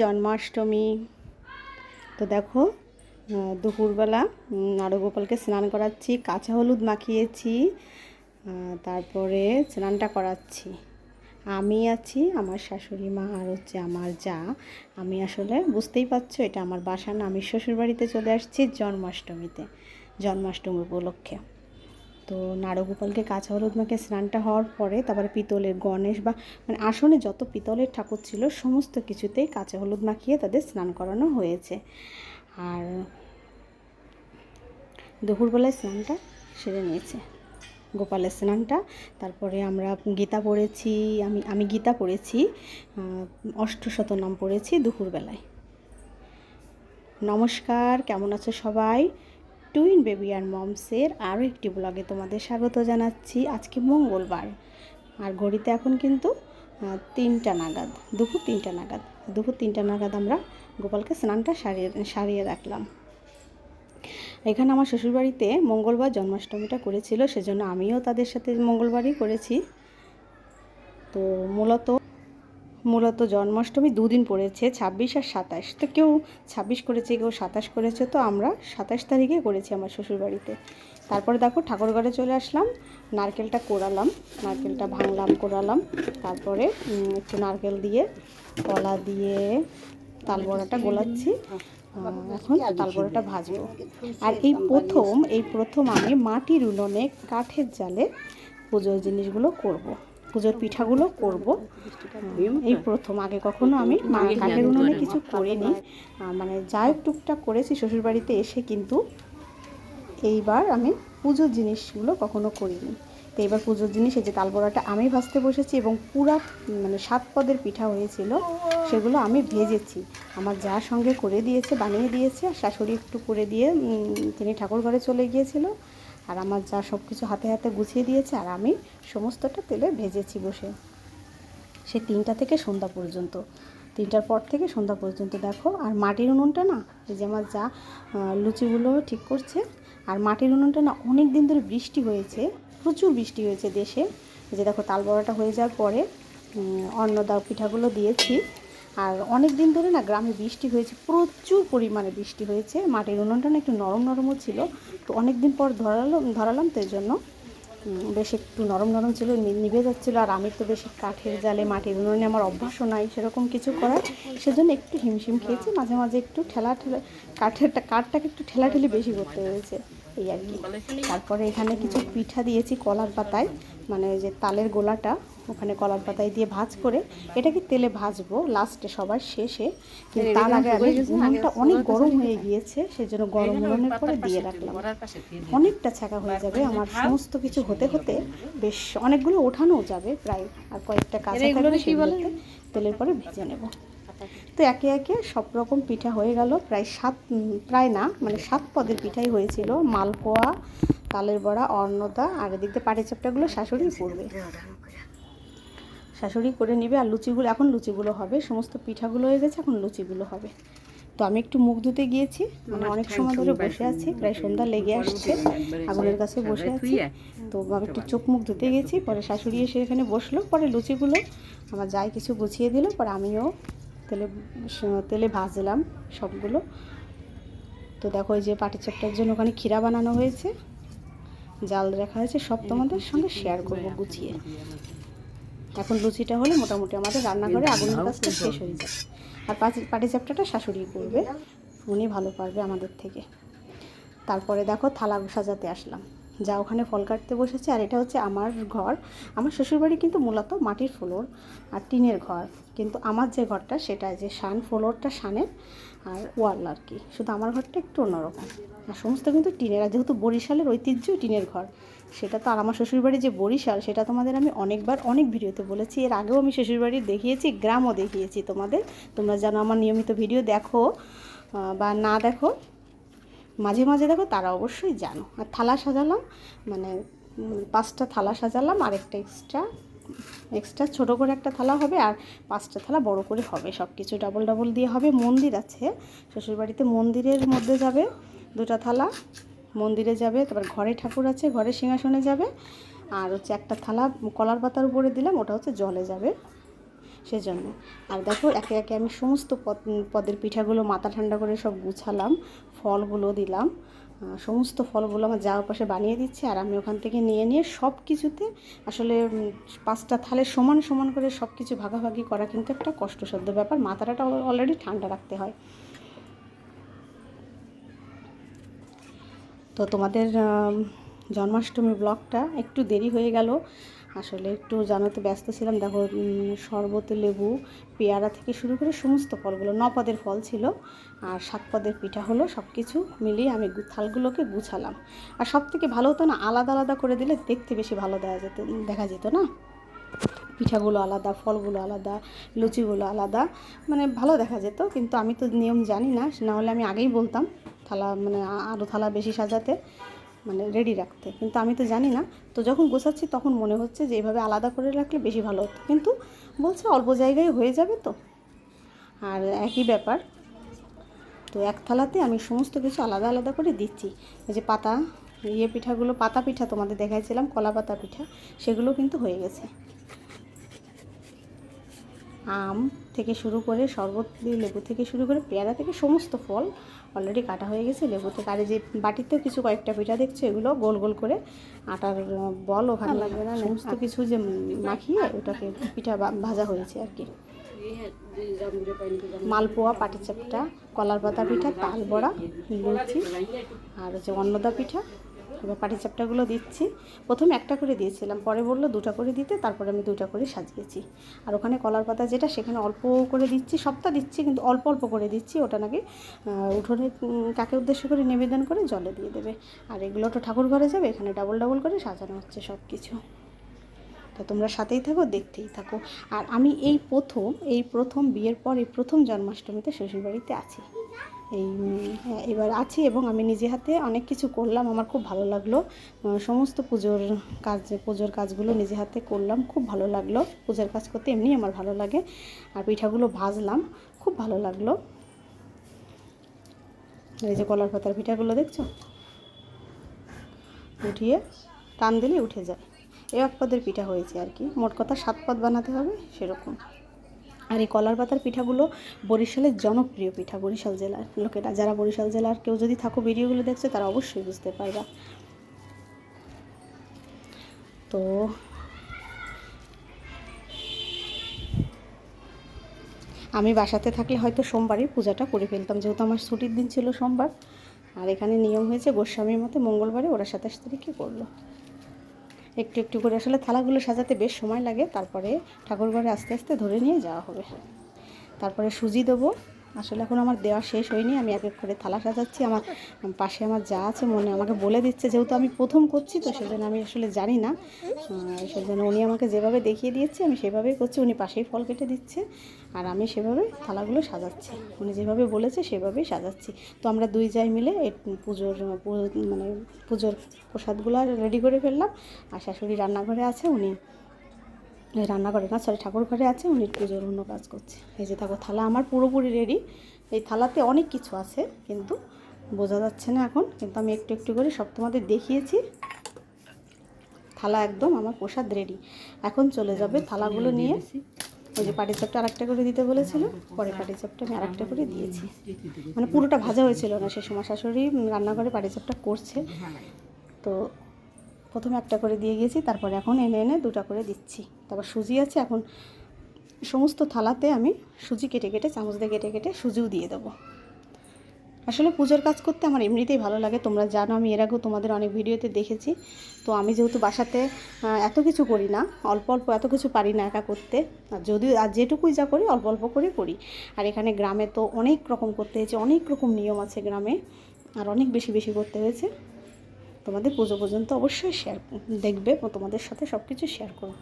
জন্মাষ্টমী। তো দেখো দুপুরবেলা নারগোপালকে স্নান করাচ্ছি, কাঁচা হলুদ মাখিয়েছি, তারপরে স্নানটা করাচ্ছি। আমি আছি, আমার শাশুড়ি মা আর হচ্ছে আমার যা। আমি আসলে বুঝতেই পারছো এটা আমার বাসা না, আমি শ্বশুরবাড়িতে চলে আসছি জন্মাষ্টমী উপলক্ষে। তো নারগোপালকে কাঁচা হলুদ মাখিয়ে স্নানটা হওয়ার পরে তারপরে পিতলের গণেশ বা মানে আসনে যত পিতলের ঠাকুর ছিল সমস্ত কিছুতেই কাঁচা হলুদ মাখিয়ে তাদের স্নান করানো হয়েছে। আর দুপুরবেলায় স্নানটা সেরে নিয়েছে, গোপালের স্নানটা। তারপরে আমরা গীতা পড়েছি, আমি গীতা পড়েছি, অষ্টশতনাম পড়েছি দুপুরবেলায়। নমস্কার, কেমন আছো সবাই? টুইন বেবি আর মমসের আরও একটি ব্লগে তোমাদের স্বাগত জানাচ্ছি। আজকে মঙ্গলবার আর ঘড়িতে এখন কিন্তু 3টা নাগাদ, দুপুর 3টা নাগাদ আমরা গোপালকে স্নানটা সারিয়ে রাখলাম। এখানে আমার শ্বশুরবাড়িতে মঙ্গলবার জন্মাষ্টমীটা করেছিল, সেজন্য আমিও তাদের সাথে মঙ্গলবারই করেছি। তো মূলত জন্মাষ্টমী দুদিন পড়েছে, 26 আর 27। তো কেউ 26 করেছে, কেউ 27 করেছে, তো আমরা 27 তারিখে করেছি আমার শ্বশুরবাড়িতে। তারপরে দেখো ঠাকুরঘরে চলে আসলাম, নারকেলটা কোড়ালাম, নারকেলটা ভাঙলাম, কোড়ালাম। তারপরে একটু নারকেল দিয়ে কলা দিয়ে তালবড়াটা গোলাচ্ছি। এখন তালবড়াটা ভাজবো। আর এই প্রথম আমি মাটির উনুনে কাঠের জালে পুজোর জিনিসগুলো করব, পুজোর পিঠাগুলো করব। এই প্রথম, আগে কখনো আমি কাঠের উনুনে কিছু করিনি, মানে যাই টুকটাক করেছি শ্বশুরবাড়িতে এসে, কিন্তু এইবার আমি পুজোর জিনিসগুলো কখনো করিনি। তো এবার পুজোর জিনিস, এই যে তালবড়াটা আমি ভাজতে বসেছি এবং পুরা মানে 7 পদের পিঠা হয়েছিল, সেগুলো আমি ভেজেছি। আমার যার সঙ্গে করে দিয়েছে, বানিয়ে দিয়েছে, আর শাশুড়ি একটু করে দিয়ে তিনি ঠাকুর ঘরে চলে গিয়েছিল। আর আমার যা সব কিছু হাতে হাতে গুছিয়ে দিয়েছে, আর আমি সমস্তটা তেলে ভেজেছি বসে, সে 3টা থেকে সন্ধ্যা পর্যন্ত, 3টার পর থেকে সন্ধ্যা পর্যন্ত। দেখো, আর মাটির উনুনটা না, এই যে আমার যা লুচিগুলো ঠিক করছে। আর মাটির উনুনটা না অনেক দিন ধরে বৃষ্টি হয়েছে, প্রচুর বৃষ্টি হয়েছে দেশে। এই যে দেখো তালবড়াটা হয়ে যাওয়ার পরে অন্নদা পিঠাগুলো দিয়েছি। আর অনেক দিন ধরে না গ্রামে বৃষ্টি হয়েছে, প্রচুর পরিমাণে বৃষ্টি হয়েছে। মাটির উনুনটা না একটু নরমও ছিল, তো অনেক দিন পর ধরালাম, তো এই জন্য বেশ একটু নরম ছিল, নিভে যাচ্ছিলো। আর আমি তো বেশি কাঠের জালে, মাটির উনুনে আমার অভ্যাসও নাই সেরকম কিছু করার, সেজন্য একটু হিমশিম খেয়েছি। মাঝে মাঝে একটু কাঠটাকে একটু ঠেলাঠেলি বেশি করতে হয়েছে, এই আর কি। তারপরে এখানে কিছু পিঠা দিয়েছি কলার পাতায়, মানে যে তালের গোলাটা, ওখানে কলার পাতায় দিয়ে ভাজ করে এটাকে তেলে ভাজবো লাস্টে, সবার শেষে। কিন্তু তার আগে উনুনটা অনেক গরম হয়ে গিয়েছে, সেজন্য গরম উনুনের পরে দিয়ে রাখলাম। অনেকটা ছাঁকা হয়ে যাবে আমার, সমস্ত কিছু হতে হতে বেশ অনেকগুলো ওঠানোও যাবে প্রায়, আর কয়েকটা কাঁচা থাকবে, সেগুলোকে তেলের পরে ভেজে নেব। তো একে একে সব রকম পিঠা হয়ে গেল, প্রায় না মানে 7 পদের পিঠাই হয়েছিল। মালপোয়া, তালের বড়া, অন্নদা, আর এদিক দিয়ে পাটিচাপটাগুলো শাশুড়ি করবে, শাশুড়ি করে নেবে। আর এখন লুচিগুলো হবে, সমস্ত পিঠাগুলো হয়ে গেছে, এখন লুচিগুলো হবে। তো আমি একটু মুখ ধুতে গিয়েছি, মানে অনেক সময় ধরে বসে আছি, প্রায় সন্ধ্যা লেগে আসছে, আগুনের কাছে বসে আছি। তো আমি একটু চোখ মুখ ধুতে গেছি, পরে শাশুড়ি এসে এখানে বসলো, পরে লুচিগুলো আমার যাই কিছু গুছিয়ে দিল, পরে আমিও তেলে ভাজলাম সবগুলো। তো দেখো, এই যে পাটিচাপটার জন্য ওখানে ক্ষীরা বানানো হয়েছে, জাল রাখা হয়েছে, সব তোমাদের সঙ্গে শেয়ার করবো গুছিয়ে। এখন লুচিটা হলে মোটামুটি আমাদের রান্নাঘরে আগুনের কাজটা শেষ হয়ে যায়। আর পাটিচাপটাটা শাশুড়ি করবে, উনি ভালো পারবে আমাদের থেকে। তারপরে দেখো থালা সাজাতে আসলাম, যা ওখানে ফল কাটতে বসেছে। আর এটা হচ্ছে আমার ঘর, আমার শ্বশুরবাড়ি কিন্তু মূলত মাটির ফ্লোর আর টিনের ঘর, কিন্তু আমার যে ঘরটা সেটা যে ফ্লোরটা শানের আর ওয়াল আর কি, শুধু আমার ঘরটা একটু অন্যরকম। আর সমস্ত কিন্তু টিনের, আর যেহেতু বরিশালের ঐতিহ্য টিনের ঘর, সেটা তো। আর আমার শ্বশুরবাড়ি যে বরিশাল, সেটা তোমাদের আমি অনেক ভিডিওতে বলেছি, এর আগেও আমি শ্বশুরবাড়ি দেখিয়েছি, গ্রামও দেখিয়েছি তোমাদের। তোমরা যেন আমার নিয়মিত ভিডিও দেখো বা না দেখো, মাঝে মাঝে দেখো, তারা অবশ্যই জানো। আর থালা সাজালাম, মানে 5টা থালা সাজালাম, আর একটা এক্সট্রা ছোটো করে একটা থালা হবে, আর 5টা থালা বড় করে হবে, সব কিছু ডাবল দিয়ে হবে। মন্দির আছে শ্বশুরবাড়িতে, মন্দিরের মধ্যে যাবে 2টা থালা, মন্দিরে যাবে। তারপর ঘরে ঠাকুর আছে, ঘরে সিংহাসনে যাবে। আর হচ্ছে একটা থালা কলার পাতার উপরে দিলাম, ওটা হচ্ছে জলে যাবে। সেজন্য। আর দেখো একে একে আমি সমস্ত পদের পিঠাগুলো মাথা ঠান্ডা করে সব গুছালাম, ফলগুলো দিলাম, সমস্ত ফলগুলো আমার যাওয়ার পাশে বানিয়ে দিচ্ছে, আর আমি ওখান থেকে নিয়ে নিয়ে সব কিছুতে আসলে 5টা থালে সমান সমান করে সব কিছু ভাগাভাগি করা কিন্তু একটা কষ্টসাধ্য ব্যাপার, মাথাটা অলরেডি ঠান্ডা রাখতে হয়। তো তোমাদের জন্মাষ্টমী ব্লগটা একটু দেরি হয়ে গেল, আসলে একটু জানো তো ব্যস্ত ছিলাম। দেখো শরবত, লেবু, পেয়ারা থেকে শুরু করে সমস্ত ফলগুলো, 9 পদের ফল ছিল আর 7 পদের পিঠা হলো, সব কিছু মিলিয়ে আমি থালগুলোকে গুছালাম। আর সব থেকে ভালো হতো না, আলাদা আলাদা করে দিলে দেখতে বেশি ভালো দেখা যেত না, পিঠাগুলো আলাদা, ফলগুলো আলাদা, লুচিগুলো আলাদা, মানে ভালো দেখা যেত। কিন্তু আমি তো নিয়ম জানি না, নাহলে আমি আগেই বলতাম থালা মানে আরও থালা বেশি সাজাতে, মানে রেডি রাখতে, কিন্তু আমি তো জানি না। তো যখন গোছাচ্ছি তখন মনে হচ্ছে যে এইভাবে আলাদা করে রাখলে বেশি ভালো হতো, কিন্তু বলছে অল্প জায়গায় হয়ে যাবে তো, আর একই ব্যাপার। তো এক থালাতে আমি সমস্ত কিছু আলাদা আলাদা করে দিচ্ছি। এই যে পিঠাগুলো, পাতা পিঠা তোমাদের দেখাইছিলাম, কলা পাতা পিঠা, সেগুলো কিন্তু হয়ে গেছে। আম থেকে শুরু করে শরবত দিয়ে, লেবু থেকে শুরু করে পেয়ারা থেকে সমস্ত ফল অলরেডি কাটা হয়ে গেছে। লেবু থেকে আর যে বাটিতেও কিছু কয়েকটা পিঠা দেখছো, এগুলো গোল গোল করে আটার বল ওখানে লাগবে না, সমস্ত কিছু যে মাখিয়ে ওটাকে পিঠা ভাজা হয়েছে আর কি। মালপোয়া, পাটিচাপটা, কলার পাতা পিঠা, তাল বড়া, লুচি, আর হচ্ছে অন্নদা পিঠা। এবার পাটিচাপটাগুলো দিচ্ছি, প্রথমে একটা করে দিয়েছিলাম, পরে বললো 2টা করে দিতে, তারপরে আমি 2টা করে সাজিয়েছি। আর ওখানে কলার পাতা যেটা, সেখানে অল্প করে দিচ্ছি, সবটা দিচ্ছি কিন্তু অল্প অল্প করে দিচ্ছি, ওটা নাকি উঠোনে কাকে উদ্দেশ্য করে নিবেদন করে জলে দিয়ে দেবে। আর এগুলো তো ঠাকুর ঘরে যাবে, এখানে ডাবল ডাবল করে সাজানো হচ্ছে সব কিছু। তো তোমরা সাথেই থাকো, দেখতেই থাকো। আর আমি এই প্রথম বিয়ের পর এই প্রথম জন্মাষ্টমীতে শ্বশুরবাড়িতে আছি, এবার আছি, এবং আমি নিজে হাতে অনেক কিছু করলাম, আমার খুব ভালো লাগলো। সমস্ত পুজোর কাজগুলো নিজে হাতে করলাম, খুব ভালো লাগলো। পূজার কাজ করতে এমনি আমার ভালো লাগে। আর পিঠাগুলো ভাজলাম, খুব ভালো লাগলো। এই যে কলার পাতার পিঠাগুলো দেখছো, উঠিয়ে টান দিলে উঠে যায়। 1 পদের পিঠা হয়েছে আর কি, মোট কথা 7 পদ বানাতে হবে সেরকম। আর এই কলার পাতার পিঠাগুলো বরিশালের জনপ্রিয় পিঠা, বরিশাল জেলার লোকেরা, যারা বরিশাল জেলার কেউ যদি থাকো ভিডিওগুলো দেখছো, তারা অবশ্যই বুঝতে পারবা। তো আমি বাসাতে থাকলে হয়তো সোমবারই পূজাটা করে ফেলতাম, যেহেতু আমার ছুটির দিন ছিল সোমবার। আর এখানে নিয়ম হয়েছে গোস্বামীর মতে মঙ্গলবারে ওরা 27 তারিখে করলো। একটু একটু করে আসলে থালাগুলো সাজাতে বেশ সময় লাগে, তারপরে ঠাকুরঘরে আস্তে আস্তে ধরে নিয়ে যাওয়া হবে। তারপরে সুজি দেবো, আসলে এখন আমার দেওয়া শেষ হয়নি, আমি এক এক করে থালা সাজাচ্ছি। আমার পাশে আমার যা আছে আমাকে বলে দিচ্ছে, যেহেতু আমি প্রথম করছি তো সেজন্য আমি আসলে জানি না, সেজন্য উনি আমাকে যেভাবে দেখিয়ে দিয়েছে আমি সেভাবেই করছি। উনি পাশেই ফল কেটে দিচ্ছে আর আমি সেভাবে থালাগুলো সাজাচ্ছি, উনি যেভাবে বলেছে সেভাবেই সাজাচ্ছি। তো আমরা 2 জায় মিলে এই পুজোর প্রসাদগুলো রেডি করে ফেললাম। আর শাশুড়ি রান্নাঘরে আছে, উনি রান্নাঘরে না, সরি ঠাকুর ঘরে আছে, উনি পুজোর অন্য কাজ করছে। এই যে দেখো থালা আমার পুরোপুরি রেডি। এই থালাতে অনেক কিছু আছে কিন্তু বোঝা যাচ্ছে না এখন, কিন্তু আমি একটু একটু করে সব তোমাদের দেখিয়েছি। থালা একদম আমার প্রসাদ রেডি। এখন চলে যাবে থালাগুলো নিয়ে, ওই যে পাটিচাপটা আরেকটা করে দিতে বলেছিল, পরে পাটিচাপটা আমি আরেকটা করে দিয়েছি। মানে পুরোটা ভাজা হয়েছিল না সে সময়, শাশুড়ি রান্নাঘরে পাটিচাপটা করছে, তো প্রথমে একটা করে দিয়ে গেছি, তারপরে এখন এনে এনে 2টা করে দিচ্ছি। তারপর সুজি আছে, এখন সমস্ত থালাতে আমি সুজি কেটে কেটে, চামচ দিয়ে কেটে কেটে সুজিও দিয়ে দেবো। আসলে পুজোর কাজ করতে আমার এমনিতেই ভালো লাগে, তোমরা জানো আমি এর আগেও তোমাদের অনেক ভিডিওতে দেখেছি। তো আমি যেহেতু বাসাতে এত কিছু করি না, অল্প অল্প এত কিছু পারি না একা করতে, আর যেটুকুই যা করি অল্প অল্প করে করি। আর এখানে গ্রামে তো অনেক রকম করতে হয়েছে, অনেক রকম নিয়ম আছে গ্রামে, আর অনেক বেশি বেশি করতে হয়েছে। তোমাদের পুজো পর্যন্ত অবশ্যই দেখবে, তোমাদের সাথে সব কিছু শেয়ার করব।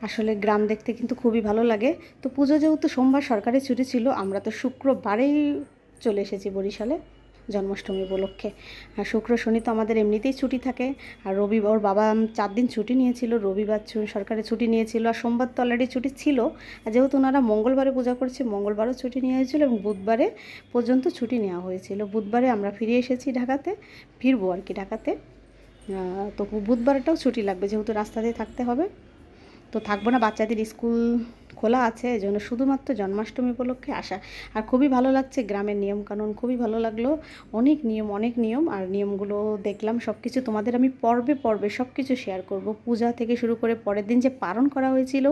আসলে গ্রাম দেখতে কিন্তু খুবই ভালো লাগে। তো পুজো যেহেতু সোমবার সরকারি ছুটি ছিল, আমরা তো শুক্রবারেই চলে এসেছি বরিশালে জন্মাষ্টমী উপলক্ষে। আর শুক্র শনি তো আমাদের এমনিতেই ছুটি থাকে, আর রবিবার ওর বাবা 4 দিন ছুটি নিয়েছিল, রবিবার সরকারি ছুটি নিয়েছিল, আর সোমবার তো অলরেডি ছুটি ছিল। আর যেহেতু ওনারা মঙ্গলবারে পূজা করছে, মঙ্গলবারও ছুটি নিয়ে হয়েছিল, এবং বুধবারে পর্যন্ত ছুটি নেওয়া হয়েছিল। বুধবারে আমরা ফিরে এসেছি ঢাকাতে, ফিরবো আর কি ঢাকাতে। তো বুধবারটাও ছুটি লাগবে, যেহেতু রাস্তাতেই থাকতে হবে। তো থাকবো না, বাচ্চাদের স্কুল খোলা আছে, এই জন্য শুধুমাত্র জন্মাষ্টমী উপলক্ষে আসা। আর খুবই ভালো লাগছে, গ্রামের নিয়মকানুন খুবই ভালো লাগলো। অনেক নিয়ম, আর নিয়মগুলো দেখলাম। সব কিছু তোমাদের আমি পর্বে পর্বে সব কিছু শেয়ার করব। পূজা থেকে শুরু করে পরের দিন যে পালন করা হয়েছিল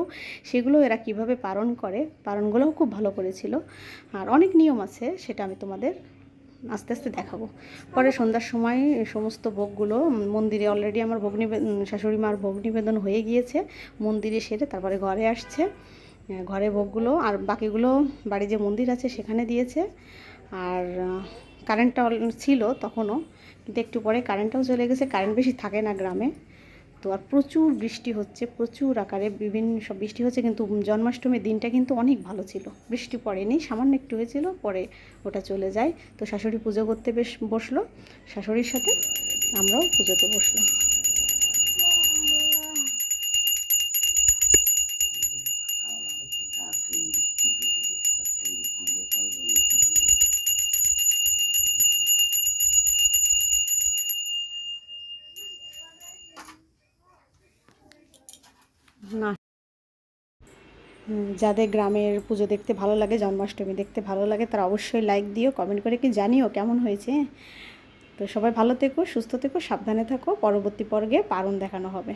সেগুলো এরা কিভাবে পালন করে, পালনগুলোও খুব ভালো করেছিল। আর অনেক নিয়ম আছে, সেটা আমি তোমাদের আস্তে আস্তে দেখাবো। পরে সন্ধ্যার সময় সমস্ত ভোগগুলো মন্দিরে অলরেডি আমার শাশুড়ি মার ভোগ নিবেদন হয়ে গিয়েছে। মন্দিরে সেরে তারপরে ঘরে আসছে, ঘরে ভোগগুলো আর বাকিগুলো বাড়ি যে মন্দির আছে সেখানে দিয়েছে। আর কারেন্টটা ছিল তখনও, কিন্তু একটু পরে কারেন্টটাও চলে গেছে। কারেন্ট বেশি থাকে না গ্রামে। তো আর প্রচুর বৃষ্টি হচ্ছে, প্রচুর আকারে বিভিন্ন সব বৃষ্টি হচ্ছে, কিন্তু জন্মাষ্টমীর দিনটা কিন্তু অনেক ভালো ছিল। বৃষ্টি পড়েনি, সামান্য একটু হয়েছিল, পরে ওটা চলে যায়। তো শাশুড়ি পুজো করতে বসলো, শাশুড়ির সাথে আমরাও পুজোতে বসলাম। না, যাদের গ্রামের পুজো দেখতে ভালো লাগে, জন্মাষ্টমী দেখতে ভালো লাগে, তারা অবশ্যই লাইক দিও, কমেন্ট করে কি জানিও কেমন হয়েছে। তো সবাই ভালো থেকো, সুস্থ থেকো, সাবধানে থাকো। পরবর্তী পর্বে পালন দেখানো হবে।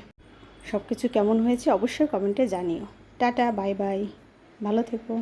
সব কিছু কেমন হয়েছে অবশ্যই কমেন্টে জানিও। টাটা, বাই বাই, ভালো থেকো।